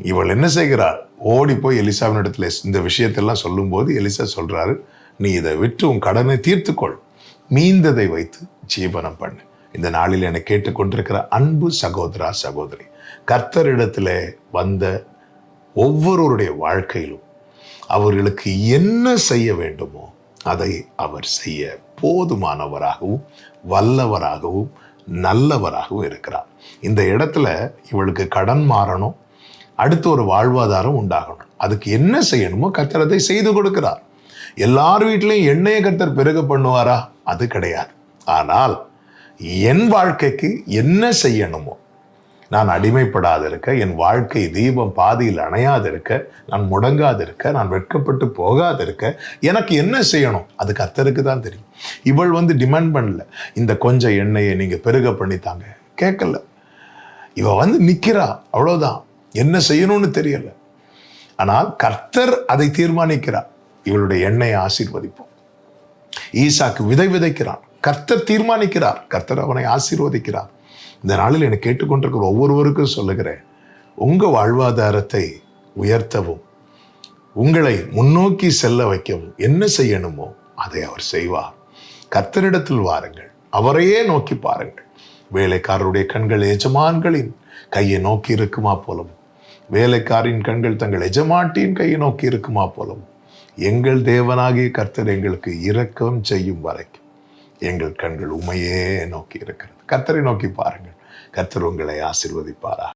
இவள் என்ன செய்கிறாள்? ஓடி போய் எலிசாவின் இடத்துல இந்த விஷயத்தெல்லாம் சொல்லும்போது எலிசா சொல்றாரு, நீ இதை விட்டு உன் கடனை தீர்த்துக்கொள், மீந்ததை வைத்து ஜீவனம் பண்ணு. இந்த நாளில் என்னை கேட்டுக்கொண்டிருக்கிற அன்பு சகோதரா சகோதரி, கர்த்தரிடத்துல வந்த ஒவ்வொருவருடைய வாழ்க்கையிலும் அவர்களுக்கு என்ன செய்ய வேண்டுமோ அதை அவர் செய்ய போதுமானவராகவும் வல்லவராகவும் நல்லவராகவும் இருக்கிறார். இந்த இடத்துல இவளுக்கு கடன் மாறணும், அடுத்து ஒரு வாழ்வாதாரம் உண்டாகணும். அதுக்கு என்ன செய்யணுமோ கர்த்தர் அதை செய்து கொடுக்கிறார். எல்லார் வீட்டிலையும் எண்ணெயை கர்த்தர் பெருக பண்ணுவாரா? அது கிடையாது. ஆனால் என் வாழ்க்கைக்கு என்ன செய்யணுமோ, நான் அடிமைப்படாது இருக்க, என் வாழ்க்கை தீபம் பாதியில் அணையாது இருக்க, நான் முடங்காது இருக்க, நான் வெட்கப்பட்டு போகாது இருக்க, எனக்கு என்ன செய்யணும் அது கர்த்தருக்கு தான் தெரியும். இவள் டிமாண்ட் பண்ணல, இந்த கொஞ்சம் எண்ணெயை நீங்க பெருக பண்ணித்தாங்க, கேட்கல. இவ நிக்கிறா, அவ்வளவுதான். என்ன செய்யணும்னு தெரியல. ஆனால் கர்த்தர் அதை தீர்மானிக்கிறார். இவளுடைய எண்ணெயை ஆசீர்வதிப்போம். ஈசாக்கு விதை விதைக்கிறான், கர்த்தர் தீர்மானிக்கிறார், கர்த்தர் அவனை ஆசீர்வதிக்கிறார். இந்த நாளில் என்னை கேட்டுக்கொண்டிருக்கிற ஒவ்வொருவருக்கும் சொல்லுகிறேன், உங்க வாழ்வாதாரத்தை உயர்த்தவும் உங்களை முன்னோக்கி செல்ல வைக்கவும் என்ன செய்யணுமோ அதை அவர் செய்வார். கர்த்தரிடத்தில் வாருங்கள், அவரையே நோக்கி பாருங்கள். வேலைக்காரருடைய கண்கள் எஜமான்களின் கையை நோக்கி இருக்குமா போலவும், வேலைக்காரின் கண்கள் தங்கள் எஜமாட்டியின் கையை நோக்கி இருக்குமா போலவும், எங்கள் தேவனாகிய கர்த்தர் எங்களுக்கு இரக்கம் செய்யும் வரைக்கும் எங்கள் கண்கள் உமையே நோக்கி இருக்கிறது. கர்த்தரை நோக்கி பாருங்கள், கர்த்தர் உங்களை ஆசீர்வதிப்பாரா.